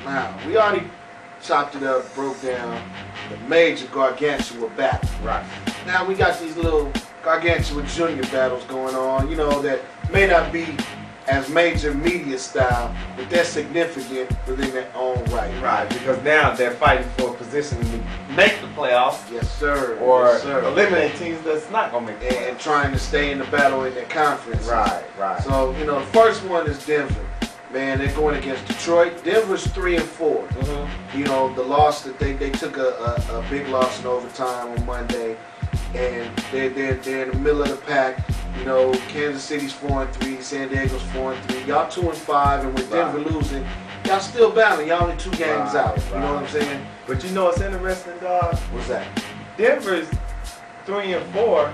Now, we already chopped it up, broke down the major Gargantua battle. Right. Now we got these little Gargantua Junior battles going on, you know, that may not be as major media style, but they're significant within their own right. Right, because now they're fighting for a position to make the playoffs. Yes, sir. Or yes, sir. eliminate teams that's not going to make the playoffs. And trying to stay in the battle in their conference. Right, right. So, you know, the first one is Denver. Man, they're going against Detroit. Denver's 3-4. Mm-hmm. You know, the loss that they took a big loss in overtime on Monday, and they're in the middle of the pack. You know, Kansas City's 4-3, San Diego's 4-3. Y'all 2-5, and with Denver losing, y'all still battling. Y'all only 2 games out. You know what I'm saying? But you know what's interesting, dog? What's that? Denver's 3-4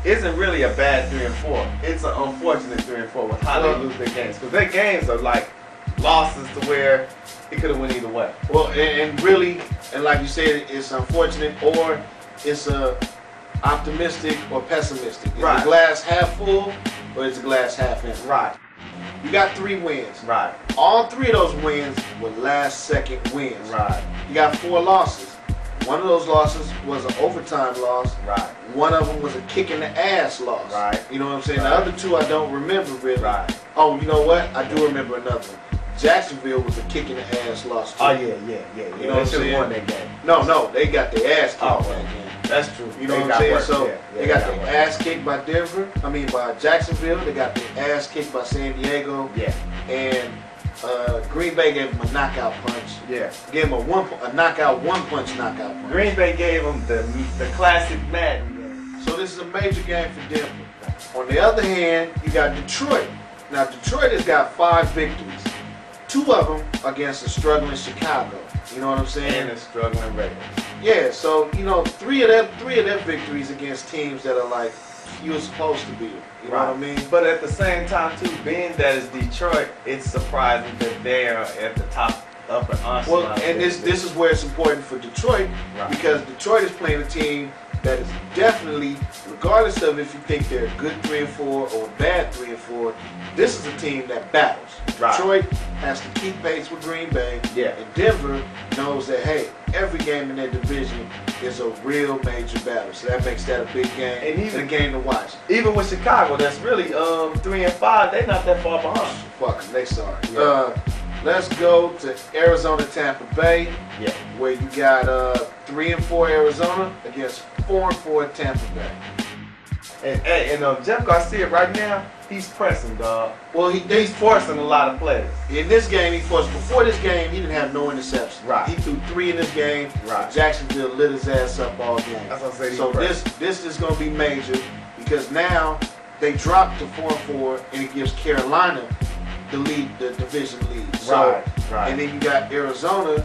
isn't really a bad 3-4. It's an unfortunate 3-4 with how they lose their games, because their games are like losses to where it could have went either way. Well, and really, and like you said, it's unfortunate, or it's optimistic or pessimistic. Is the glass half full, or is the glass half empty? Right. You got 3 wins. Right. All 3 of those wins were last-second wins. Right. You got 4 losses. One of those losses was an overtime loss. Right. One of them was a kick in the ass loss. Right. You know what I'm saying? Right. The other 2 I don't remember really. Right. Oh, you know what? I do remember another one. Jacksonville was a kick in the ass loss too. Oh yeah. You know what I'm saying? Won that game. No, they got their ass kicked Oh, in that game. That's true. You know what I'm saying? Work. So they got their work. ass kicked by by Jacksonville. They got their ass kicked by San Diego. Yeah. And Green Bay gave them a knockout punch. Yeah. Gave them a knockout, one-punch knockout punch. Green Bay gave them the classic Madden game. So this is a major game for Denver. On the other hand, you got Detroit. Now Detroit has got 5 victories. 2 of them against a struggling Chicago. You know what I'm saying? And a struggling Raiders. Yeah, so you know, 3 of their victories against teams that are like you were supposed to be. You know what I mean? But at the same time too, being that it's Detroit, it's surprising that they're at the top upper echelon. Well, and this is where it's important for Detroit, because Detroit is playing a team that is definitely, regardless of if you think they're a good 3-4 or a bad 3-4, this is a team that battles. Detroit has to keep pace with Green Bay, and Denver knows that, hey, every game in their division is a real major battle. So that makes that a big game, and even a game to watch. Even with Chicago, that's really 3-5, they're not that far behind. Fuck them, they sorry. Let's go to Arizona, Tampa Bay, where you got 3-4 Arizona against 4-4 Tampa Bay. And Jeff Garcia right now, he's pressing, dog. Well, he's forcing a lot of plays. In this game, he forced. Before this game, he didn't have no interceptions. Right. He threw 3 in this game. Right. Jacksonville lit his ass up all game. That's what I'm saying. So this is going to be major, because now they dropped to 4-4, and it gives Carolina the division lead. So, and then you got Arizona,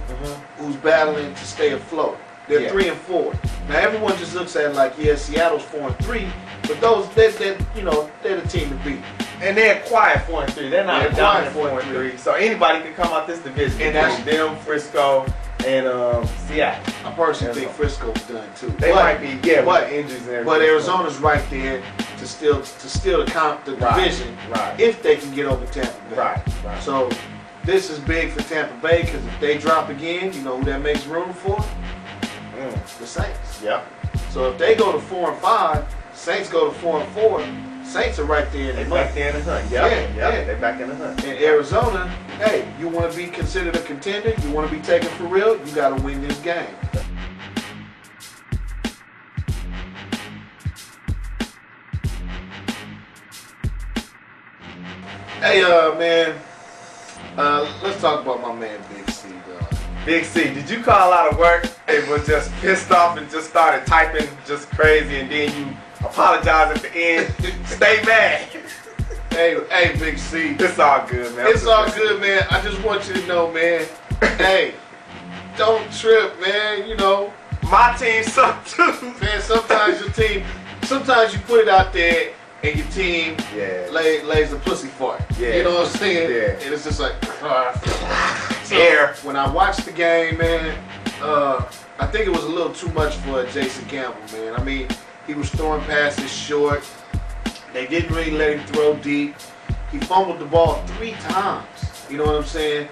who's battling to stay afloat. They're 3-4. Now everyone just looks at it like, yeah, Seattle's 4-3, but they're the team to beat. And they're quiet 4-3. They're not a dominant 4-3. So anybody can come out this division. And that's them, Frisco, and Seattle. I personally think Frisco's done too. They might be, with injuries and everything. But Arizona's right there to steal the division if they can get over Tampa Bay. Right. So this is big for Tampa Bay, because if they drop again, you know who that makes room for? The Saints. Yeah. So if they go to 4-5, Saints go to 4-4. Saints are right there in the back there in the hunt. They're back in the hunt. And Arizona, hey, you want to be considered a contender, you want to be taken for real, you got to win this game. Hey, man, let's talk about my man Big C, dog. Big C, did you call out of work and was just pissed off and just started typing just crazy, and then you apologize at the end? Stay mad. Hey, Big C. It's all good, man. It's all good, man. I just want you to know, man. Hey, don't trip, man. You know, my team sucks too. Man, sometimes you put it out there and your team lays a pussy fart. You know what I'm saying? Yeah. And it's just like, so when I watched the game, man, I think it was a little too much for Jason Campbell, man. I mean, he was throwing passes short. They didn't really let him throw deep. He fumbled the ball 3 times. You know what I'm saying?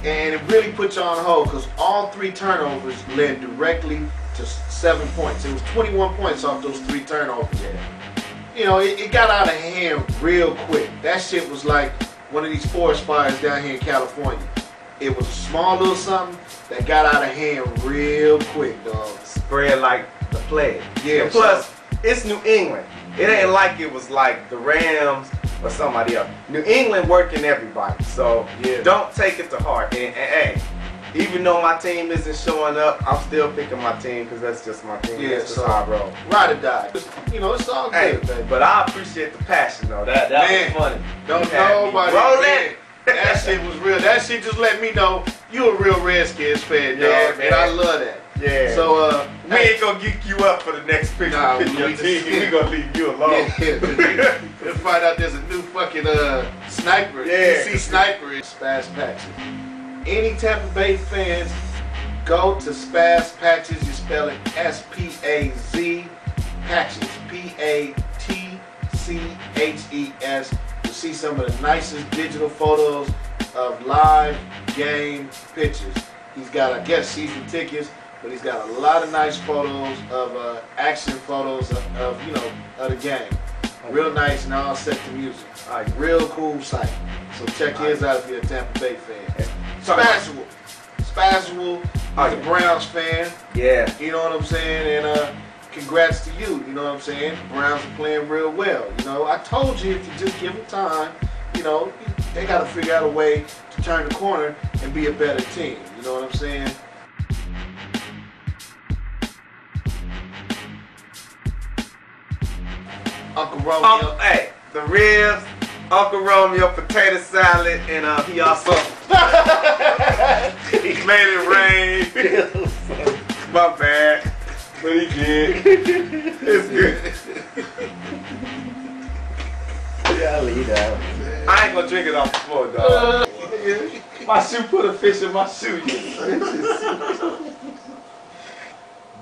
And it really put you on hold because all 3 turnovers led directly to 7 points. It was 21 points off those 3 turnovers. Yeah. You know, it got out of hand real quick. That shit was like one of these forest fires down here in California. It was a small little something that got out of hand real quick, dog. Spread like the plague. Yeah. And plus, it's New England. It ain't like it was like the Rams or somebody else. New England working everybody. So don't take it to heart. And hey, even though my team isn't showing up, I'm still picking my team because that's just my team. Yeah, that's just how I roll. Ride or die. You know, it's all good, Hey, baby. but I appreciate the passion though. That Man, was funny. Don't You had me nobody. rolling. That shit was real. That shit just let me know you a real Redskins fan, Yeah, dog. man. And I love that. Yeah. So we ain't gonna geek you up for the next picture. Nah, Pick your we team. just- We gonna leave you alone. Let's find out there's a new fucking sniper. Yeah. DC sniper in Spaz Patches. Any Tampa Bay fans, go to Spaz Patches. You spell it S-P-A-Z Patches. P-A-T-C-H-E-S. You'll see some of the nicest digital photos of live game pictures. He's got, I guess, season tickets, but he's got a lot of nice photos of action photos of you know, of the game. Real nice and all set to music. Real cool site. So check his out if you're a Tampa Bay fan. Spazzual. Spazzual is a Browns fan. Yeah. You know what I'm saying? And congrats to you. You know what I'm saying? The Browns are playing real well. You know, I told you if you just give them time, you know, they got to figure out a way to turn the corner and be a better team. You know what I'm saying? Uncle Romeo. Hey, the ribs, Uncle Romeo, potato salad, and he also he made it rain. My bad, but he did. It's good. Yeah, I'll eat that. I ain't gonna drink it off the floor, dog. My shoe put a fish in my shoe.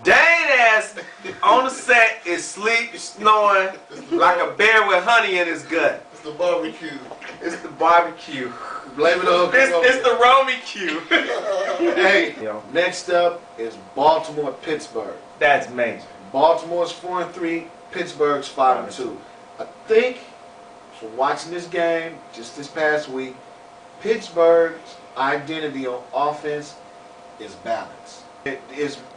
Dane ass on the set is sleep, snoring like a bear with honey in his gut. It's the barbecue. It's the barbecue. Blame it on It's the Romie-Q. Hey, next up is Baltimore, Pittsburgh. That's major. Baltimore's 4-3, Pittsburgh's 5-2. I think, from watching this game just this past week, Pittsburgh's identity on offense is balance.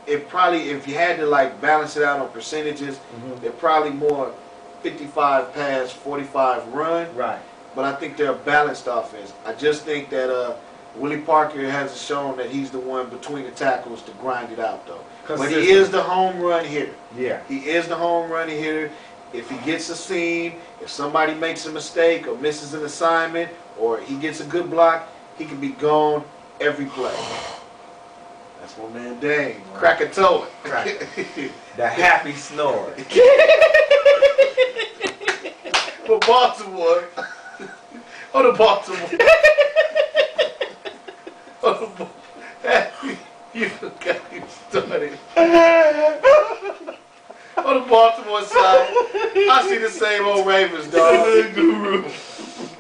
It probably, if you had to like balance it out on percentages, they're probably more 55 pass, 45 run. Right. But I think they're a balanced offense. I just think that Willie Parker has shown that he's the one between the tackles to grind it out, though. But he is the home run hitter. Yeah. He is the home run hitter. If he gets a seam, if somebody makes a mistake or misses an assignment, or he gets a good block, he can be gone every play. That's my man Dane. Krakatoa. The happy snore. For Baltimore. On the Baltimore. You got me started. On the Baltimore side, I see the same old Ravens, dog.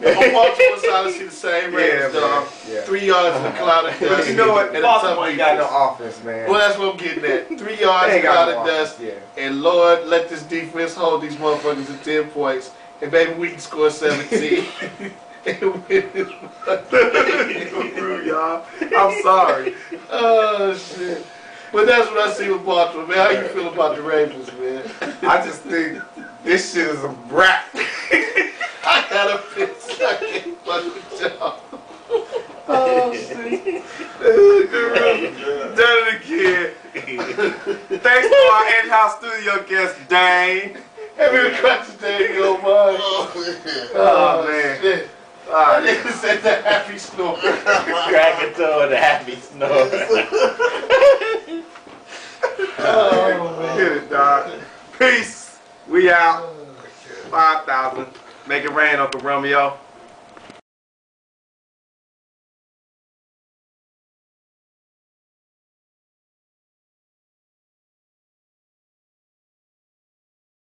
On Baltimore side, I see the same Ravens, dog. Yeah. 3 yards in the cloud of dust. But you know what? And a Baltimore tough ain't got no defense. offense, man. Well, that's what I'm getting at. 3 yards They in ain't the got cloud no of dust. offense, yeah. And Lord, let this defense hold these motherfuckers to 10 points. And baby, we can score 17. Y'all. I'm sorry. Oh, shit. But that's what I see with Baltimore, man. How you feel about the Ravens, man? I just think this shit is a rap. I got a fist. I can't fuck with y'all. Oh, shit. Done it again. Thanks to our in-house studio guest, Dane. Have you cracked the day, yo, man? Oh, man. Shit. Alright. Nigga said the happy snore. Krakatoa, the happy snore. Oh, man. Hit it, dog. Peace. We out. 5,000. Make it rain, Uncle Romeo.